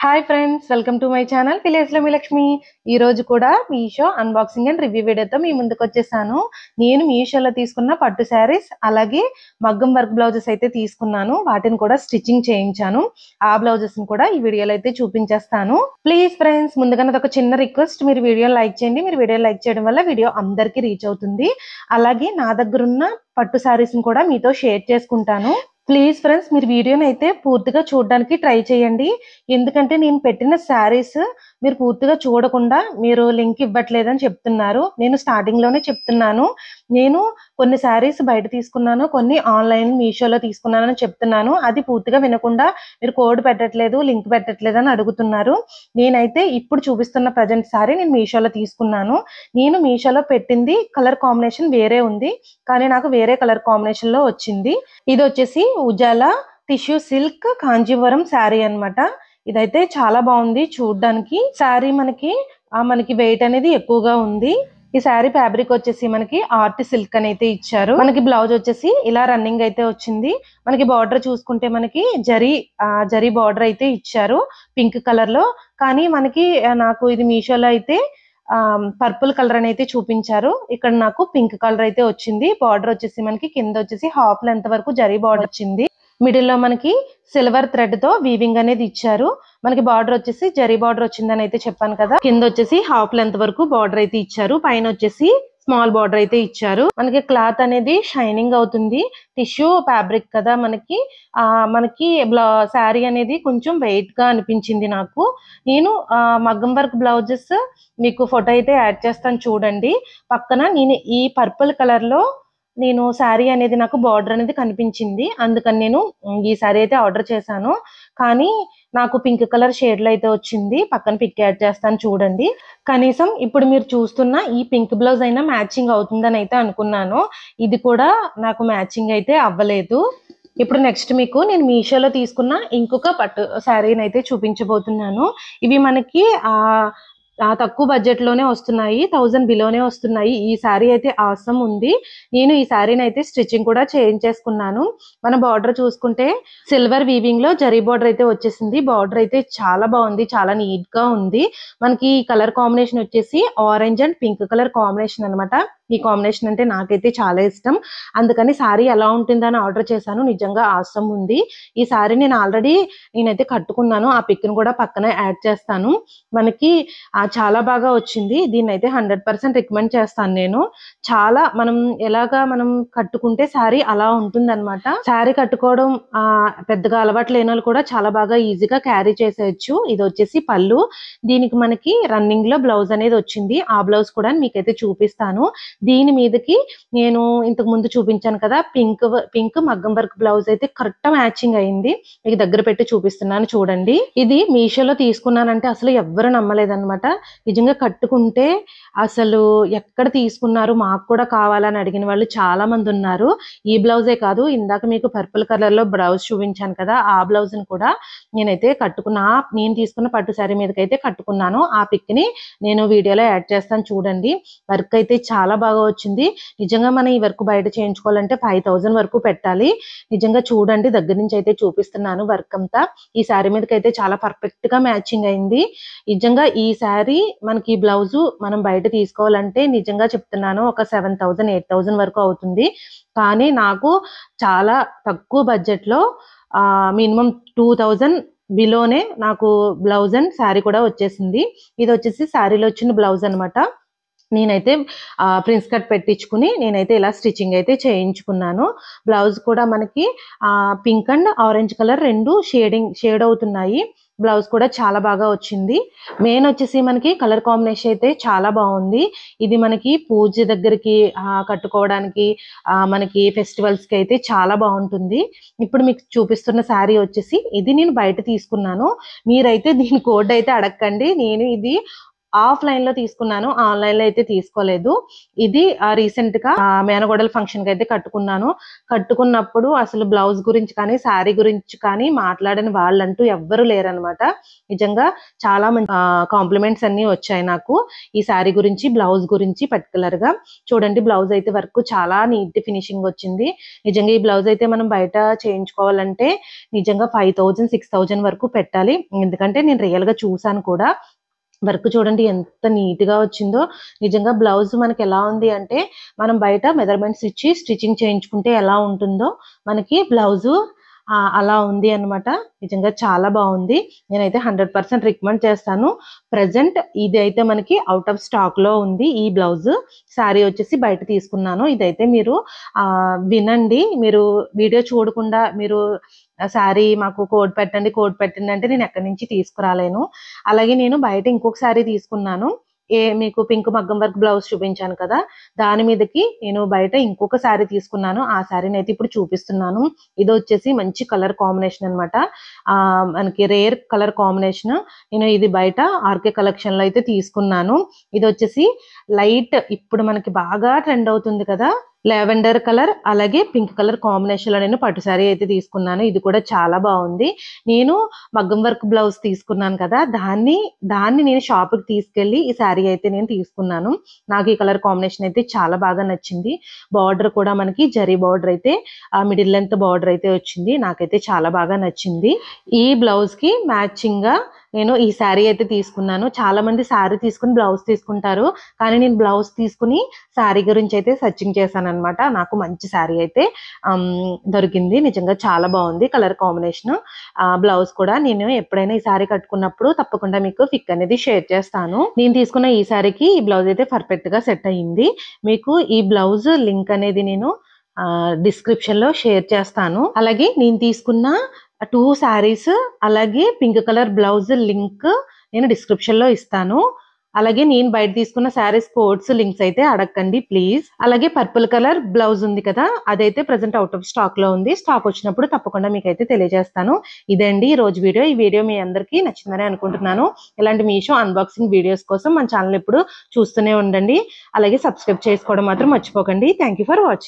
Hi friends, welcome to my channel village లో మీ లక్ష్మి. ఈ రోజు కూడా మీషో అన్బాక్సింగ్ అండ్ రివ్యూ వీడియోతో మీ ముందుకు వచ్చేసాను. నేను మీషోలో తీసుకున్న పట్టు శారీస్ అలాగే మగ్గం వర్క్ బ్లౌజెస్ అయితే తీసుకున్నాను. వాటిని కూడా స్టిచ్చింగ్ చేయించాను. ఆ బ్లౌజెస్ ని కూడా ఈ వీడియోలో అయితే చూపించేస్తాను. ప్లీజ్ ఫ్రెండ్స్, ముందుగా నాది ఒక చిన్న రిక్వెస్ట్, మీరు వీడియో లైక్ చేయండి. మీరు వీడియో లైక్ చేయడం వల్ల వీడియో అందరికీ రీచ్ అవుతుంది. అలాగే నా దగ్గర ఉన్న పట్టు శారీస్ ని కూడా మీతో షేర్ చేసుకుంటాను. ప్లీజ్ ఫ్రెండ్స్, మీరు వీడియోని అయితే పూర్తిగా చూడడానికి ట్రై చేయండి. ఎందుకంటే నేను పెట్టిన శారీస్ మీరు పూర్తిగా చూడకుండా మీరు లింక్ ఇవ్వట్లేదని చెప్తున్నారు. నేను స్టార్టింగ్ లోనే చెప్తున్నాను, నేను కొన్ని శారీస్ బయట తీసుకున్నాను, కొన్ని ఆన్లైన్ మీషోలో తీసుకున్నానని చెప్తున్నాను. అది పూర్తిగా వినకుండా మీరు కోడ్ పెట్టట్లేదు, లింక్ పెట్టట్లేదు అని అడుగుతున్నారు. నేనైతే ఇప్పుడు చూపిస్తున్న ప్రజెంట్ శారీ నేను మీషోలో తీసుకున్నాను. నేను మీషోలో పెట్టింది కలర్ కాంబినేషన్ వేరే ఉంది, కానీ నాకు వేరే కలర్ కాంబినేషన్ లో వచ్చింది. ఇది వచ్చేసి ఉజాలా టిష్యూ సిల్క్ కాంజీవరం శారీ అన్నమాట. ఇదైతే చాలా బాగుంది చూడడానికి. శారీ మనకి వెయిట్ అనేది ఎక్కువగా ఉంది. ఈ శారీ ఫ్యాబ్రిక్ వచ్చేసి మనకి ఆర్ట్ సిల్క్ అని అయితే ఇచ్చారు. మనకి బ్లౌజ్ వచ్చేసి ఇలా రన్నింగ్ అయితే వచ్చింది. మనకి బార్డర్ చూసుకుంటే మనకి జరీ బార్డర్ అయితే ఇచ్చారు పింక్ కలర్ లో. కానీ నాకు ఇది మీషోలో అయితే పర్పుల్ కలర్ అని అయితే చూపించారు. ఇక్కడ నాకు పింక్ కలర్ అయితే వచ్చింది. బార్డర్ వచ్చేసి మనకి కింద వచ్చేసి హాఫ్ లెంత్ వరకు జరీ బార్డర్ వచ్చింది. మిడిల్ లో మనకి సిల్వర్ థ్రెడ్ తో వీవింగ్ అనేది ఇచ్చారు. మనకి బార్డర్ వచ్చేసి జరీ బార్డర్ వచ్చిందని అయితే చెప్పాను కదా. కింద వచ్చేసి హాఫ్ లెంత్ వరకు బార్డర్ అయితే ఇచ్చారు. పైన వచ్చేసి స్మాల్ బార్డర్ అయితే ఇచ్చారు. మనకి క్లాత్ అనేది షైనింగ్ అవుతుంది. టిష్యూ ఫ్యాబ్రిక్ కదా మనకి శారీ అనేది కొంచెం వెయిట్ గా అనిపించింది నాకు. నేను మగ్గం వర్క్ బ్లౌజెస్ మీకు ఫోటో అయితే యాడ్ చేస్తాను చూడండి. పక్కన నేను ఈ పర్పుల్ కలర్ లో నేను శారీ అనేది నాకు బార్డర్ అనేది కనిపించింది, అందుకని నేను ఈ శారీ అయితే ఆర్డర్ చేశాను. కానీ నాకు పింక్ కలర్ షేడ్ లో అయితే వచ్చింది. పక్కన పిక్ యాడ్ చేస్తాను చూడండి. కనీసం ఇప్పుడు మీరు చూస్తున్న ఈ పింక్ బ్లౌజ్ అయినా మ్యాచింగ్ అవుతుందని అయితే అనుకున్నాను. ఇది కూడా నాకు మ్యాచింగ్ అయితే అవ్వలేదు. ఇప్పుడు నెక్స్ట్ మీకు నేను మీషోలో తీసుకున్న ఇంకొక పట్టు శారీని అయితే చూపించబోతున్నాను. ఇవి మనకి తక్కువ బడ్జెట్ లోనే వస్తున్నాయి, 1000 బిలోనే వస్తున్నాయి. ఈ శారీ అయితే ఆసమ్ ఉంది. నేను ఈ శారీని అయితే స్టిచ్చింగ్ కూడా చేయించేసుకున్నాను. మన బార్డర్ చూసుకుంటే సిల్వర్ వీవింగ్ లో జరీ బార్డర్ అయితే వచ్చేసింది. బార్డర్ అయితే చాలా బాగుంది, చాలా నీట్ గా ఉంది. మనకి ఈ కలర్ కాంబినేషన్ వచ్చేసి orange and pink colour combination అన్నమాట. ఈ కాంబినేషన్ అంటే నాకైతే చాలా ఇష్టం, అందుకని శారీ ఎలా ఉంటుందని ఆర్డర్ చేశాను. నిజంగా ఆసమ్ ఉంది. ఈ శారీ నేనైతే కట్టుకున్నాను. ఆ పిక్ ని కూడా పక్కన యాడ్ చేస్తాను. మనకి చాలా బాగా వచ్చింది. దీన్ని అయితే 100% రికమెండ్ చేస్తాను నేను. చాలా మనం కట్టుకుంటే శారీ అలా ఉంటుంది అనమాట. శారీ కట్టుకోవడం పెద్దగా అలవాటు లేని వాళ్ళు కూడా చాలా బాగా ఈజీగా క్యారీ చేసేయచ్చు. ఇది వచ్చేసి పళ్ళు. దీనికి మనకి రన్నింగ్ లో బ్లౌజ్ అనేది వచ్చింది. ఆ బ్లౌజ్ కూడా మీకైతే చూపిస్తాను. దీని మీదకి నేను ఇంతకు ముందు చూపించాను కదా పింక్ మగ్గం వర్క్ బ్లౌజ్ అయితే కరెక్ట్ మ్యాచింగ్ అయింది. మీకు దగ్గర పెట్టి చూపిస్తున్నాను చూడండి. ఇది మీషోలో తీసుకున్నానంటే అసలు ఎవ్వరు నమ్మలేదన్నమాట. నిజంగా కట్టుకుంటే అసలు ఎక్కడ తీసుకున్నారు, మాకు కూడా కావాలని అడిగిన వాళ్ళు చాలా మంది ఉన్నారు. ఈ బ్లౌజే కాదు, ఇందాక మీకు పర్పుల్ కలర్ లో బ్లౌజ్ చూపించాను కదా, ఆ బ్లౌజ్ ని కూడా నేనైతే నేను తీసుకున్న పట్టు శారీ మీదకైతే కట్టుకున్నాను. ఆ పిక్ ని నేను వీడియోలో యాడ్ చేస్తాను చూడండి. వర్క్ అయితే చాలా బాగా వచ్చింది. నిజంగా మనం ఈ వర్క్ బయట చేయించుకోవాలంటే 5000 వరకు పెట్టాలి. నిజంగా చూడండి, దగ్గర నుంచి అయితే చూపిస్తున్నాను వర్క్ అంతా. ఈ శారీ మీదకైతే చాలా పర్ఫెక్ట్ గా మ్యాచింగ్ అయింది. నిజంగా ఈ శారీ మనకి బ్లౌజ్ మనం బయట తీసుకోవాలంటే నిజంగా చెప్తున్నాను ఒక 7000 8000 వరకు అవుతుంది. కానీ నాకు చాలా తక్కువ బడ్జెట్ లో మినిమం 2000 బిలోనే నాకు బ్లౌజ్ అండ్ శారీ కూడా వచ్చేసింది. ఇది వచ్చేసి శారీలో వచ్చిన బ్లౌజ్ అనమాట. నేనైతే ప్రిన్స్ కట్ పెట్టించుకుని నేనైతే ఇలా స్టిచ్చింగ్ అయితే చేయించుకున్నాను. బ్లౌజ్ కూడా మనకి పింక్ అండ్ ఆరెంజ్ కలర్ రెండు షేడ్ అవుతున్నాయి. బ్లౌజ్ కూడా చాలా బాగా వచ్చింది. మెయిన్ వచ్చేసి మనకి కలర్ కాంబినేషన్ అయితే చాలా బాగుంది. ఇది మనకి పూజ దగ్గరికి కట్టుకోవడానికి మనకి ఫెస్టివల్స్ కి అయితే చాలా బాగుంటుంది. ఇప్పుడు మీకు చూపిస్తున్న శారీ వచ్చేసి ఇది నేను బయట తీసుకున్నాను. మీరైతే దీని కోడ్ అయితే అడగండి. నేను ఇది ఆఫ్లైన్ లో తీసుకున్నాను, ఆన్లైన్ లో అయితే తీసుకోలేదు. ఇది రీసెంట్ గా మేనగోడల ఫంక్షన్ కి అయితే కట్టుకున్నప్పుడు అసలు బ్లౌజ్ గురించి కానీ శారీ గురించి కానీ మాట్లాడని వాళ్ళంటూ ఎవ్వరు లేరనమాట. నిజంగా చాలా మంచి కాంప్లిమెంట్స్ అన్ని వచ్చాయి నాకు ఈ శారీ గురించి, బ్లౌజ్ గురించి పర్టికులర్ గా. చూడండి, బ్లౌజ్ అయితే వర్క్ చాలా నీట్ ఫినిషింగ్ వచ్చింది. నిజంగా ఈ బ్లౌజ్ అయితే మనం బయట చేయించుకోవాలంటే నిజంగా 5000 6000 వరకు పెట్టాలి. ఎందుకంటే నేను రియల్ గా చూసాను కూడా. వర్క్ చూడండి ఎంత నీట్ గా వచ్చిందో. నిజంగా బ్లౌజ్ మనకి ఎలా ఉంది అంటే మనం బయట మెజర్మెంట్స్ ఇచ్చి స్టిచ్చింగ్ చేయించుకుంటే ఎలా ఉంటుందో మనకి బ్లౌజ్ అలా ఉంది అన్నమాట. నిజంగా చాలా బాగుంది. నేనైతే 100% రికమెండ్ చేస్తాను. ప్రజెంట్ ఇది అయితే మనకి అవుట్ ఆఫ్ స్టాక్ లో ఉంది. ఈ బ్లౌజ్ శారీ వచ్చేసి బయట తీసుకున్నాను. ఇదైతే మీరు వినండి, మీరు వీడియో చూడకుండా మీరు శారీ మాకు కోడ్ పెట్టండి అంటే నేను ఎక్కడి నుంచి తీసుకురాలేను. అలాగే నేను బయట ఇంకొక శారీ తీసుకున్నాను. మీకు పింక్ మగ్గం వర్క్ బ్లౌజ్ చూపించాను కదా, దాని మీదకి నేను బయట ఇంకొక శారీ తీసుకున్నాను. ఆ శారీని అయితే ఇప్పుడు చూపిస్తున్నాను. ఇది వచ్చేసి మంచి కలర్ కాంబినేషన్ అనమాట. మనకి రేర్ కలర్ కాంబినేషన్. నేను ఇది బయట ఆర్కే కలెక్షన్ లో అయితే తీసుకున్నాను. ఇది వచ్చేసి లైట్, ఇప్పుడు మనకి బాగా ట్రెండ్ అవుతుంది కదా, లావెండర్ కలర్ అలాగే పింక్ కలర్ కాంబినేషన్ లో నేను పట్టు శారీ అయితే తీసుకున్నాను. ఇది కూడా చాలా బాగుంది. నేను మగ్గం వర్క్ బ్లౌజ్ తీసుకున్నాను కదా, దాన్ని నేను షాప్ కి తీసుకెళ్లి ఈ శారీ అయితే నేను తీసుకున్నాను. నాకు ఈ కలర్ కాంబినేషన్ అయితే చాలా బాగా నచ్చింది. బార్డర్ కూడా మనకి జరీ బార్డర్ అయితే మిడిల్ లెంత్ బార్డర్ అయితే వచ్చింది. నాకైతే చాలా బాగా నచ్చింది. ఈ బ్లౌజ్ కి మ్యాచింగ్ గా నేను ఈ శారీ అయితే తీసుకున్నాను. చాలా మంది శారీ తీసుకుని బ్లౌజ్ తీసుకుంటారు, కానీ నేను బ్లౌజ్ తీసుకుని శారీ గురించి అయితే సర్చింగ్ చేశాను అనమాట. నాకు మంచి శారీ అయితే దొరికింది. నిజంగా చాలా బాగుంది కలర్ కాంబినేషన్. బ్లౌజ్ కూడా నేను ఎప్పుడైనా ఈ శారీ కట్టుకున్నప్పుడు తప్పకుండా మీకు పిక్ అనేది షేర్ చేస్తాను. నేను తీసుకున్న ఈ శారీకి ఈ బ్లౌజ్ అయితే పర్ఫెక్ట్ గా సెట్ అయ్యింది. మీకు ఈ బ్లౌజ్ లింక్ అనేది నేను డిస్క్రిప్షన్ లో షేర్ చేస్తాను. అలాగే నేను తీసుకున్న 2 శారీస్ అలాగే పింక్ కలర్ బ్లౌజ్ లింక్ నేను డిస్క్రిప్షన్ లో ఇస్తాను. అలాగే నేను బయట తీసుకున్న శారీస్ కోడ్స్ లింక్స్ అయితే అడగండి ప్లీజ్. అలాగే పర్పుల్ కలర్ బ్లౌజ్ ఉంది కదా, అదైతే ప్రెసెంట్ అవుట్ ఆఫ్ స్టాక్ లో ఉంది. స్టాక్ వచ్చినప్పుడు తప్పకుండా మీకైతే తెలియజేస్తాను. ఇదండి ఈ రోజు వీడియో. ఈ వీడియో మీ అందరికీ నచ్చిందని అనుకుంటున్నాను. ఇలాంటి మీషో అన్బాక్సింగ్ వీడియోస్ కోసం మన ఛానల్ ఎప్పుడు చూస్తూనే ఉండండి. అలాగే సబ్స్క్రైబ్ చేసుకోవడం మాత్రం మర్చిపోకండి. Thank you for watching.